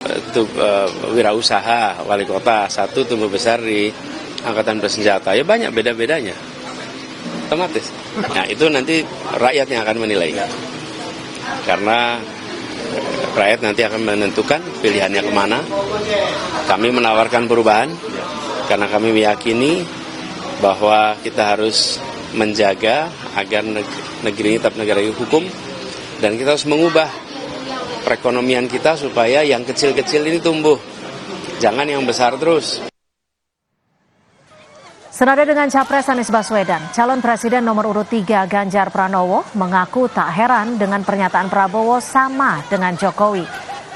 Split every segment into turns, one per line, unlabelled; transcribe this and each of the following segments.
Itu wirausaha wali kota, satu tumbuh besar di angkatan bersenjata, ya banyak beda-bedanya, otomatis. Nah itu nanti rakyat yang akan menilai, karena rakyat nanti akan menentukan pilihannya kemana. Kami menawarkan perubahan karena kami meyakini bahwa kita harus menjaga agar negeri ini tetap negara hukum, dan kita harus mengubah perekonomian kita supaya yang kecil-kecil ini tumbuh, jangan yang besar terus.
Senada dengan Capres Anies Baswedan, calon presiden nomor urut 3 Ganjar Pranowo mengaku tak heran dengan pernyataan Prabowo sama dengan Jokowi.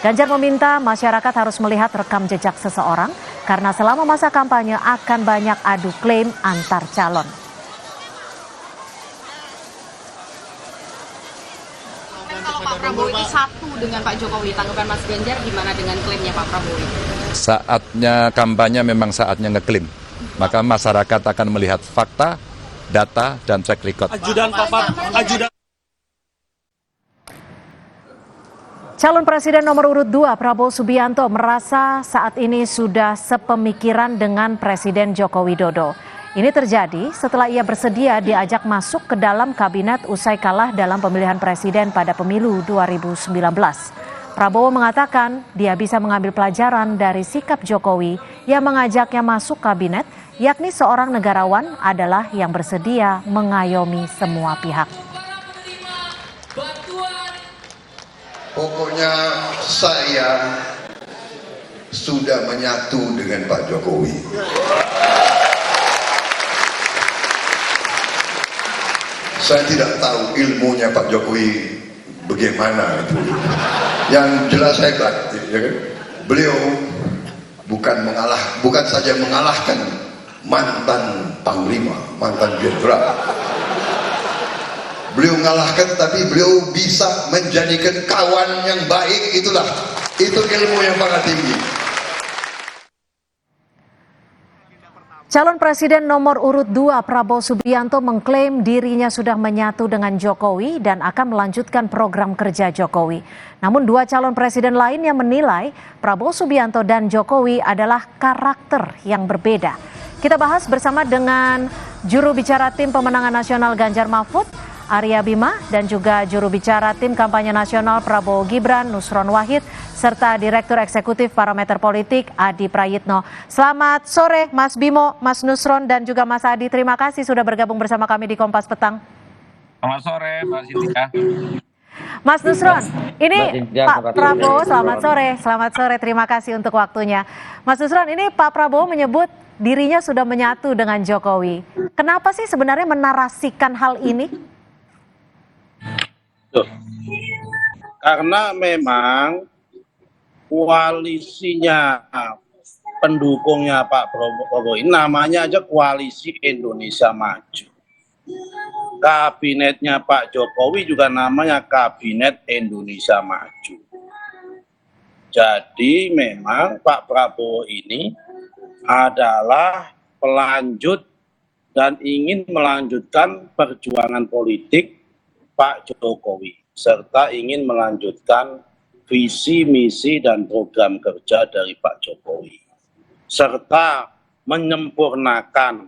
Ganjar meminta masyarakat harus melihat rekam jejak seseorang karena selama masa kampanye akan banyak adu klaim antar calon.
Kalau Pak Prabowo itu satu dengan Pak Jokowi, tanggapan Mas Ganjar gimana dengan klaimnya Pak Prabowo?
Saatnya kampanye memang saatnya ngeklaim. Maka masyarakat akan melihat fakta, data, dan track record.
Calon Presiden nomor urut 2 Prabowo Subianto merasa saat ini sudah sepemikiran dengan Presiden Joko Widodo. Ini terjadi setelah ia bersedia diajak masuk ke dalam kabinet usai kalah dalam pemilihan presiden pada pemilu 2019. Prabowo mengatakan dia bisa mengambil pelajaran dari sikap Jokowi yang mengajaknya masuk kabinet, yakni seorang negarawan adalah yang bersedia mengayomi semua pihak.
Pokoknya saya sudah menyatu dengan Pak Jokowi. Saya tidak tahu ilmunya Pak Jokowi bagaimana itu. Yang jelas hebat, ya kan? Beliau bukan saja mengalahkan mantan panglima, mantan jenderal. Beliau mengalahkan, tapi beliau bisa menjadikan kawan yang baik. Itu ilmu yang sangat tinggi.
Calon Presiden nomor urut 2 Prabowo Subianto mengklaim dirinya sudah menyatu dengan Jokowi dan akan melanjutkan program kerja Jokowi. Namun dua calon presiden lain yang menilai Prabowo Subianto dan Jokowi adalah karakter yang berbeda. Kita bahas bersama dengan juru bicara tim pemenangan nasional Ganjar Mahfud, Arya Bima, dan juga juru bicara tim kampanye nasional Prabowo Gibran, Nusron Wahid, serta Direktur Eksekutif Parameter Politik, Adi Prayitno. Selamat sore Mas Bimo, Mas Nusron, dan juga Mas Adi. Terima kasih sudah bergabung bersama kami di Kompas Petang.
Selamat sore Mbak Cynthia.
Mas Nusron, ini Pak Prabowo, selamat sore, terima kasih untuk waktunya. Mas Nusron, ini Pak Prabowo menyebut dirinya sudah menyatu dengan Jokowi. Kenapa sih sebenarnya menarasikan hal ini?
Karena memang koalisinya pendukungnya Pak Prabowo ini namanya aja Koalisi Indonesia Maju. Kabinetnya Pak Jokowi juga namanya Kabinet Indonesia Maju. Jadi memang Pak Prabowo ini adalah pelanjut dan ingin melanjutkan perjuangan politik Pak Jokowi, serta ingin melanjutkan visi, misi, dan program kerja dari Pak Jokowi, serta menyempurnakan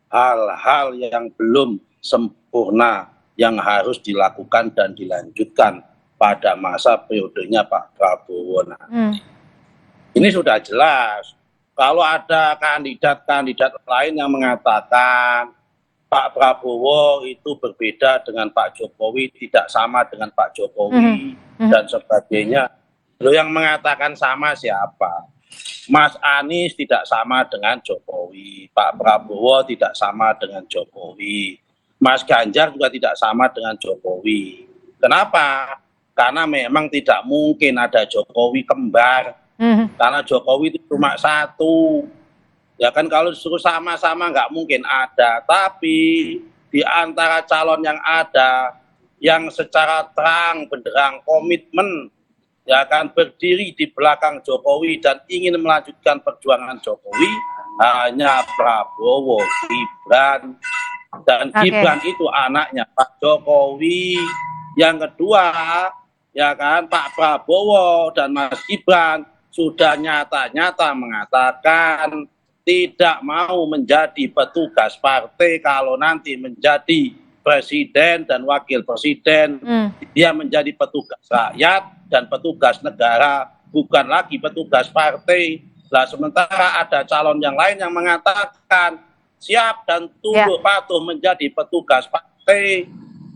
hal-hal yang belum sempurna yang harus dilakukan dan dilanjutkan pada masa periodenya Pak Prabowo nanti. Ini sudah jelas. Kalau ada kandidat-kandidat lain yang mengatakan Pak Prabowo itu berbeda dengan Pak Jokowi, tidak sama dengan Pak Jokowi, dan sebagainya. Loh, yang mengatakan sama siapa? Mas Anies tidak sama dengan Jokowi, Pak Prabowo tidak sama dengan Jokowi, Mas Ganjar juga tidak sama dengan Jokowi. Kenapa? Karena memang tidak mungkin ada Jokowi kembar, karena Jokowi itu cuma satu. Ya kan, kalau disuruh sama-sama nggak mungkin ada. Tapi di antara calon yang ada, yang secara terang benderang komitmen, ya kan, berdiri di belakang Jokowi dan ingin melanjutkan perjuangan Jokowi, hanya Prabowo, Gibran. Dan Gibran itu anaknya Pak Jokowi. Yang kedua, ya kan, Pak Prabowo dan Mas Gibran sudah nyata-nyata mengatakan tidak mau menjadi petugas partai kalau nanti menjadi presiden dan wakil presiden. Dia menjadi petugas rakyat dan petugas negara, bukan lagi petugas partai. Nah, sementara ada calon yang lain yang mengatakan siap dan tunduk patuh menjadi petugas partai.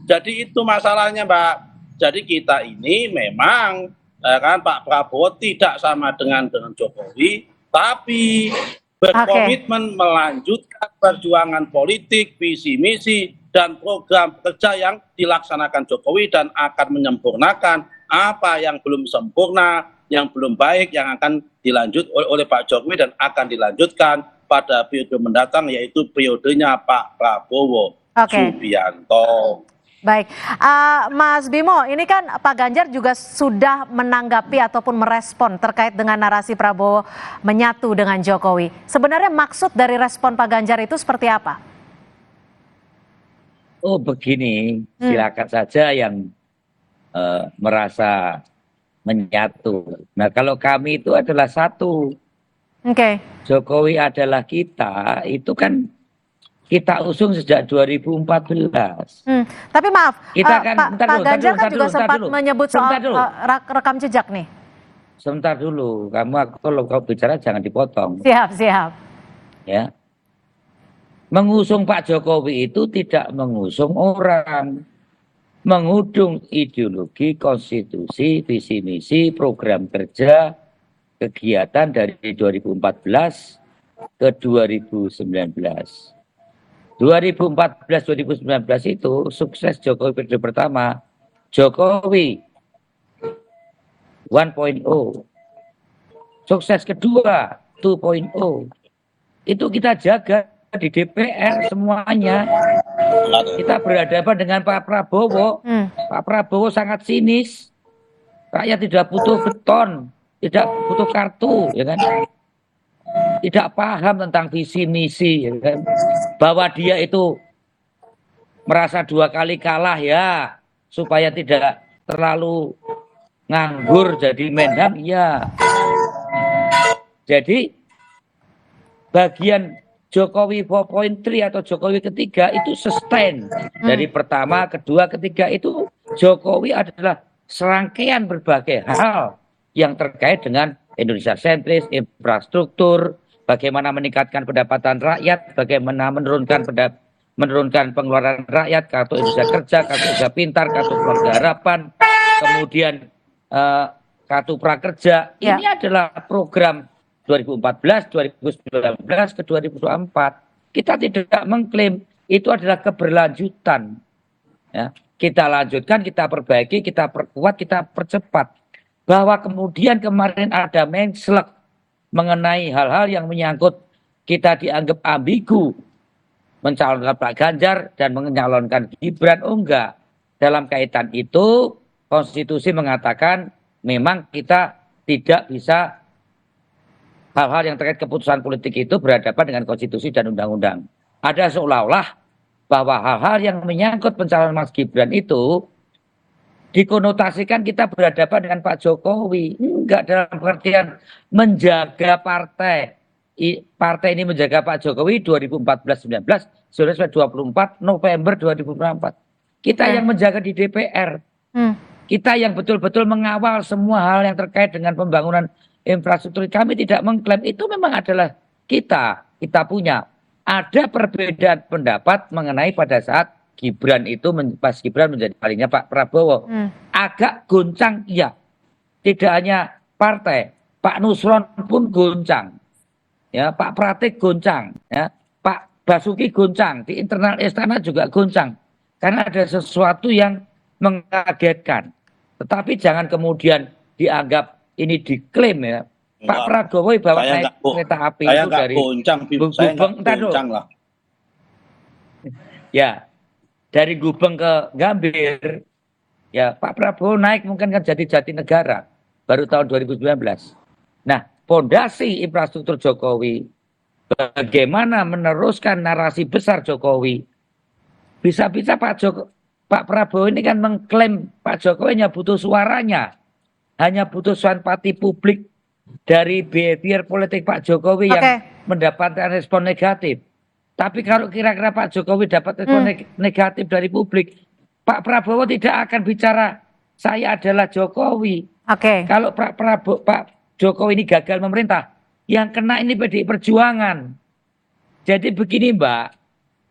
Jadi itu masalahnya, Mbak. Jadi kita ini memang kan Pak Prabowo tidak sama dengan Jokowi, tapi berkomitmen melanjutkan perjuangan politik, visi misi dan program kerja yang dilaksanakan Jokowi dan akan menyempurnakan apa yang belum sempurna, yang belum baik, yang akan dilanjut oleh Pak Jokowi dan akan dilanjutkan pada periode mendatang, yaitu periodenya Pak Prabowo Subianto.
Baik, Mas Bimo, ini kan Pak Ganjar juga sudah menanggapi ataupun merespon terkait dengan narasi Prabowo menyatu dengan Jokowi. Sebenarnya maksud dari respon Pak Ganjar itu seperti apa?
Oh begini, silakan saja yang merasa menyatu. Nah kalau kami itu adalah satu. Jokowi adalah kita, itu kan kita usung sejak 2014.
Tapi maaf,
kita kan,
Pak Ganjar kan juga sempat menyebut soal rekam jejak nih.
Sebentar dulu, kalau kau bicara jangan dipotong.
Siap.
Ya, mengusung Pak Jokowi itu tidak mengusung orang, mengudung ideologi, konstitusi, visi misi, program kerja, kegiatan dari 2014 ke 2019. 2014-2019 itu sukses Jokowi periode pertama, Jokowi 1.0. Sukses kedua 2.0. Itu kita jaga di DPR semuanya. Kita berhadapan dengan Pak Prabowo. Pak Prabowo sangat sinis. Rakyat tidak butuh beton, tidak butuh kartu, ya kan? Tidak paham tentang visi misi, ya kan? Bahwa dia itu merasa 2 kali kalah ya supaya tidak terlalu nganggur jadi Menhan ya. Jadi bagian Jokowi 4.3 atau Jokowi ketiga itu sustain dari pertama, kedua, ketiga itu Jokowi adalah serangkaian berbagai hal yang terkait dengan Indonesia sentris, infrastruktur, bagaimana meningkatkan pendapatan rakyat, bagaimana menurunkan pengeluaran rakyat, kartu Indonesia Kerja, kartu Indonesia Pintar, kartu Keluarga Harapan, kemudian kartu prakerja. Ini adalah program 2014, 2019 ke 2024. Kita tidak mengklaim itu adalah keberlanjutan. Ya. Kita lanjutkan, kita perbaiki, kita perkuat, kita percepat. Bahwa kemudian kemarin ada mengslek mengenai hal-hal yang menyangkut kita dianggap ambigu mencalonkan Pak Ganjar dan menyalonkan Gibran. Oh enggak, dalam kaitan itu konstitusi mengatakan memang kita tidak bisa hal-hal yang terkait keputusan politik itu berhadapan dengan konstitusi dan undang-undang. Ada seolah-olah bahwa hal-hal yang menyangkut pencalonan Mas Gibran itu dikonotasikan kita berhadapan dengan Pak Jokowi. Enggak, dalam pengertian menjaga partai. Partai ini menjaga Pak Jokowi 2014-19, sudah 24 November 2024. Kita yang menjaga di DPR. Kita yang betul-betul mengawal semua hal yang terkait dengan pembangunan infrastruktur. Kami tidak mengklaim, itu memang adalah kita punya. Ada perbedaan pendapat mengenai pada saat Gibran itu, pas Gibran menjadi palingnya Pak Prabowo, agak goncang, iya. Tidak hanya partai, Pak Nusron pun goncang, ya, Pak Pratik goncang, ya, Pak Basuki goncang, di internal istana juga goncang, karena ada sesuatu yang mengagetkan. Tetapi jangan kemudian dianggap ini diklaim ya. Pak Prabowo bawa naik kereta api itu dari Gubeng, ya. Dari Gubeng ke Gambir, ya Pak Prabowo naik mungkin kan jadi Jatinegara baru tahun 2019. Nah, fondasi infrastruktur Jokowi, bagaimana meneruskan narasi besar Jokowi. Bisa-bisa Pak Prabowo ini kan mengklaim Pak Jokowi hanya butuh suaranya, hanya butuh simpati publik dari behavior politik Pak Jokowi yang
Oke.
mendapatkan respon negatif. Tapi kalau kira-kira Pak Jokowi dapat respon negatif dari publik, Pak Prabowo tidak akan bicara saya adalah Jokowi.
Oke.
Kalau Pak Jokowi ini gagal memerintah, yang kena ini PDI Perjuangan. Jadi begini Mbak,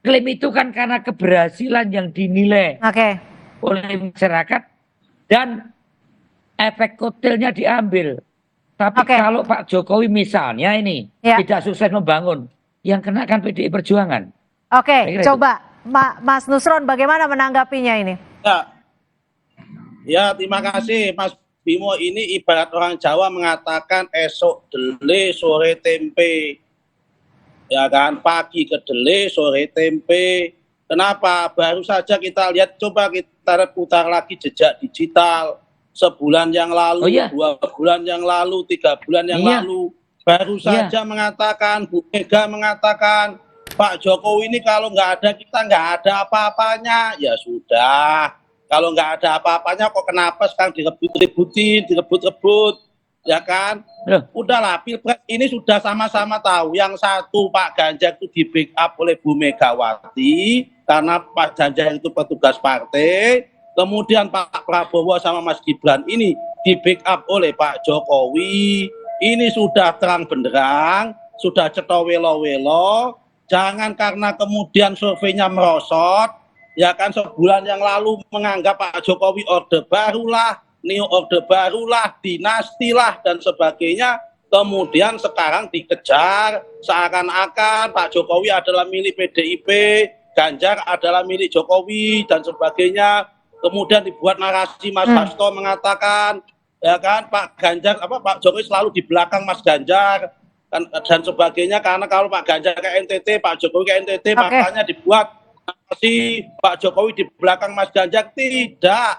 klaim itu kan karena keberhasilan yang dinilai
Oke.
oleh masyarakat dan efek kotelnya diambil. Tapi
Oke.
kalau Pak Jokowi misalnya ini
Ya.
tidak sukses membangun, yang kena kan PDI Perjuangan.
Oke,
Saya kira
coba Mas Nusron bagaimana menanggapinya ini?
Ya, terima kasih Mas Bimo. Ini ibarat orang Jawa mengatakan esok dele sore tempe. Ya kan, pagi kedele sore tempe. Kenapa? Baru saja kita lihat, coba kita putar lagi jejak digital sebulan yang lalu,
Oh, iya.
2 bulan yang lalu, 3 bulan yang
Iya.
lalu. Baru
Iya.
saja mengatakan, Bu Mega mengatakan, Pak Jokowi ini kalau nggak ada kita nggak ada apa-apanya. Ya sudah, kalau nggak ada apa-apanya kok kenapa sekarang direbut-rebutin, direbut-rebut, ya kan?
Loh.
Udahlah, Pilpres ini sudah sama-sama tahu. Yang satu Pak Ganjar itu di backup oleh Bu Megawati karena Pak Ganjar itu petugas partai. Kemudian Pak Prabowo sama Mas Gibran ini di backup oleh Pak Jokowi. Ini sudah terang benderang, sudah cetowelo-welo. Jangan karena kemudian surveinya merosot, ya kan sebulan yang lalu menganggap Pak Jokowi orde barulah, neo orde barulah, dinasti lah dan sebagainya. Kemudian sekarang dikejar seakan-akan Pak Jokowi adalah milik PDIP, Ganjar adalah milik Jokowi dan sebagainya. Kemudian dibuat narasi Mas Hasto mengatakan, ya kan Pak Jokowi selalu di belakang Mas Ganjar dan sebagainya, karena kalau Pak Ganjar ke NTT, Pak Jokowi ke NTT, makanya dibuat narasi Pak Jokowi di belakang Mas Ganjar. Tidak,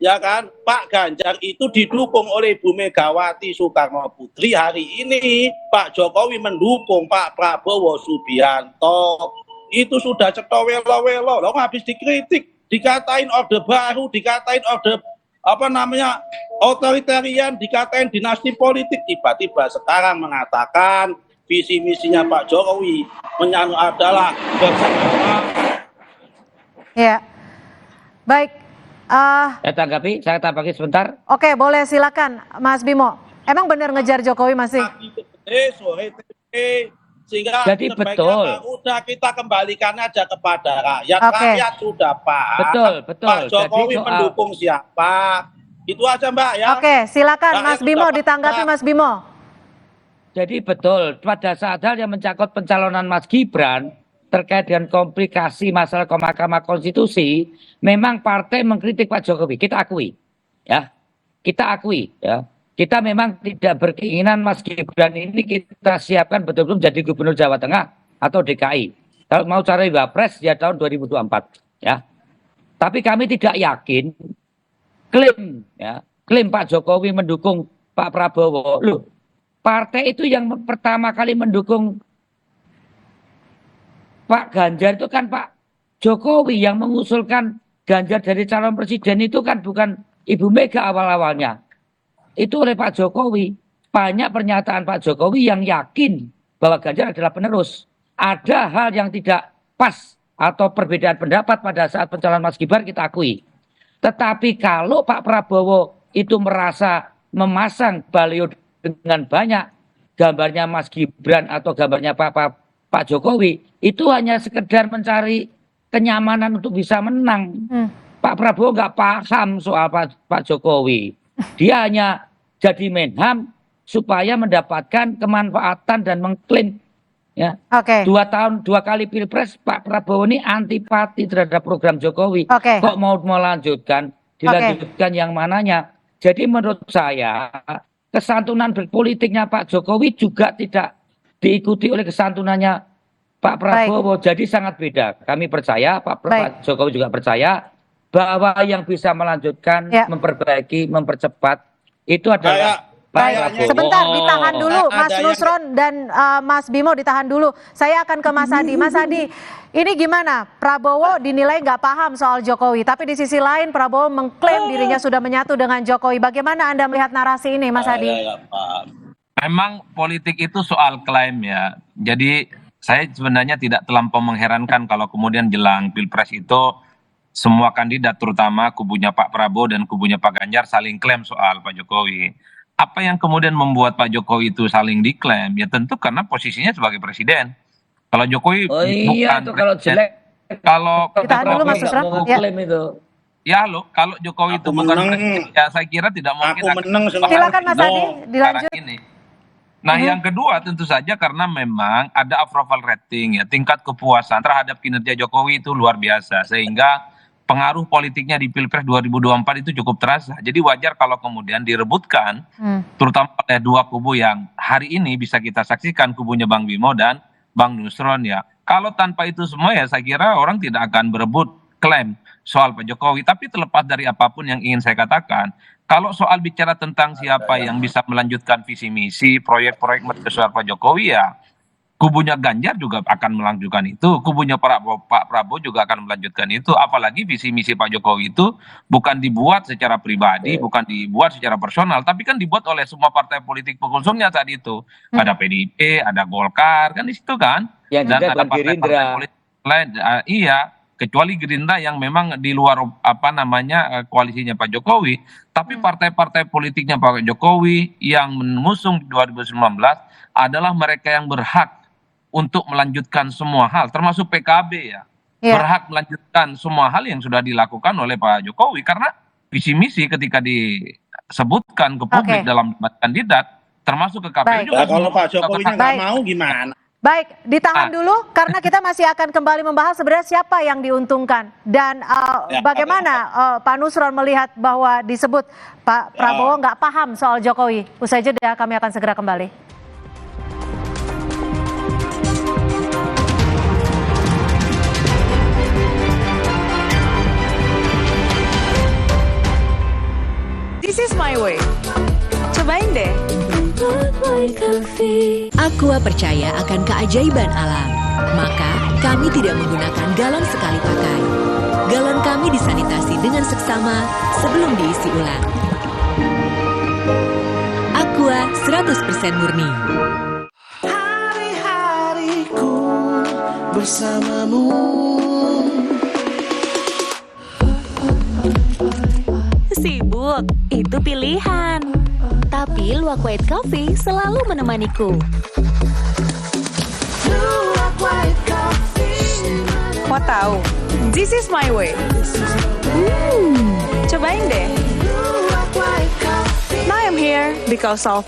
ya kan, Pak Ganjar itu didukung oleh Bu Megawati Soekarno Putri. Hari ini Pak Jokowi mendukung Pak Prabowo Subianto. Itu sudah cetowelo-welo. Lalu habis dikritik, dikatain orde baru, dikatain orde otoritarian, dikatain dinasti politik. Tiba-tiba sekarang mengatakan visi misinya Pak Jokowi adalah bersama.
Ya, baik.
Saya tanggapi sebentar.
Oke, boleh silakan Mas Bimo. Emang benar ngejar Jokowi masih?
Pagi gede, sore tempe. Sehingga
Jadi
sebaiknya
betul.
udah kita kembalikan aja kepada rakyat.
Oke.
Rakyat sudah paham.
Betul.
Pak Jokowi
Jadi soal-
mendukung siapa. Itu aja Mbak ya.
Oke, silakan
Rakyat
Mas Bimo,
sudah
ditanggapi
paham.
Mas Bimo.
Jadi betul, pada saat hal yang mencangkut pencalonan Mas Gibran terkait dengan komplikasi masalah ke Mahkamah Konstitusi, memang partai mengkritik Pak Jokowi. Kita akui, ya. Kita akui, ya. Kita memang tidak berkeinginan Mas Gibran ini kita siapkan betul-betul menjadi Gubernur Jawa Tengah atau DKI. Kalau mau cari wapres ya tahun 2024, ya. Tapi kami tidak yakin klaim Pak Jokowi mendukung Pak Prabowo. Loh, partai itu yang pertama kali mendukung Pak Ganjar itu kan Pak Jokowi, yang mengusulkan Ganjar dari calon presiden itu kan bukan Ibu Mega awal-awalnya. Itu oleh Pak Jokowi. Banyak pernyataan Pak Jokowi yang yakin bahwa Ganjar adalah penerus. Ada hal yang tidak pas atau perbedaan pendapat pada saat pencalonan Mas Gibran, kita akui. Tetapi kalau Pak Prabowo itu merasa memasang baliho dengan banyak gambarnya Mas Gibran atau gambarnya Pak Jokowi, itu hanya sekedar mencari kenyamanan untuk bisa menang. Pak Prabowo nggak paham soal Pak Jokowi. Dia hanya jadi menham supaya mendapatkan kemanfaatan dan mengklaim, ya.
Oke.
2 tahun 2 kali pilpres Pak Prabowo ini antipati terhadap program Jokowi.
Oke.
Kok mau melanjutkan, dilanjutkan yang mananya. Jadi menurut saya kesantunan berpolitiknya Pak Jokowi juga tidak diikuti oleh kesantunannya Pak Prabowo. Jadi sangat beda. Kami percaya, Pak Jokowi juga percaya bahwa yang bisa melanjutkan, memperbaiki, mempercepat itu adalah Pak Prabowo.
Sebentar, ditahan dulu Mas Nusron dan Mas Bimo, ditahan dulu. Saya akan ke Mas Adi. Mas Adi, ini gimana? Prabowo dinilai nggak paham soal Jokowi, tapi di sisi lain Prabowo mengklaim dirinya sudah menyatu dengan Jokowi. Bagaimana Anda melihat narasi ini, Mas Adi?
Saya nggak paham.
Memang politik itu soal klaim ya. Jadi saya sebenarnya tidak terlampau mengherankan kalau kemudian jelang Pilpres itu semua kandidat terutama kubunya Pak Prabowo dan kubunya Pak Ganjar saling klaim soal Pak Jokowi. Apa yang kemudian membuat Pak Jokowi itu saling diklaim? Ya tentu karena posisinya sebagai presiden. Kalau Jokowi
Oh iya,
bukan
itu kalau
presiden,
jelek.
kalau
Ditahan dulu, Mas
Nggak
Susran.
mau
Ya.
klaim itu.
ya lo kalau Jokowi itu
Aku
bukan
menang.
presiden, ya saya kira tidak mungkin
Aku
akan
menang semua.
Silakan Mas Adi,
No.
dilanjut.
sekarang ini. Nah, yang kedua tentu saja karena memang ada approval rating ya, tingkat kepuasan terhadap kinerja Jokowi itu luar biasa sehingga pengaruh politiknya di Pilpres 2024 itu cukup terasa. Jadi wajar kalau kemudian direbutkan terutama oleh dua kubu yang hari ini bisa kita saksikan, kubunya Bang Bimo dan Bang Nusron ya. Kalau tanpa itu semua ya saya kira orang tidak akan berebut klaim soal Pak Jokowi. Tapi terlepas dari apapun yang ingin saya katakan, kalau soal bicara tentang siapa yang bisa melanjutkan visi misi, proyek-proyek mercusuar Pak Jokowi ya, kubunya Ganjar juga akan melanjutkan itu, kubunya Pak Prabowo juga akan melanjutkan itu. Apalagi visi misi Pak Jokowi itu bukan dibuat secara pribadi, bukan dibuat secara personal, tapi kan dibuat oleh semua partai politik pengusungnya saat itu. Ada PDIP, ada Golkar, kan di situ kan,
Yang
dan
juga
ada
bukan
partai-partai
Gerindra.
politik lain. Iya, kecuali Gerindra yang memang di luar koalisinya Pak Jokowi, tapi partai-partai politiknya Pak Jokowi yang mengusung 2019 adalah mereka yang berhak untuk melanjutkan semua hal, termasuk PKB ya, berhak melanjutkan semua hal yang sudah dilakukan oleh Pak Jokowi karena visi misi ketika disebutkan ke publik dalam debat kandidat, termasuk ke KPU
Baik.
juga.
Nah, kalau Pak Jokowi nggak
Baik.
mau gimana?
Baik, ditahan dulu karena kita masih akan kembali membahas sebenarnya siapa yang diuntungkan dan bagaimana Pak Nusron melihat bahwa disebut Pak Prabowo nggak paham soal Jokowi. Usai jeda kami akan segera kembali.
This is my way. Cobain deh.
Aqua percaya akan keajaiban alam, maka kami tidak menggunakan galon sekali pakai. Galon kami disanitasi dengan seksama sebelum diisi ulang. Aqua 100% murni.
Hari-hariku bersamamu. Sibuk, itu pilihan. Tapi Luwak White Coffee selalu menemaniku. Mau tahu? This is my way. Cobain deh. Now I'm here because of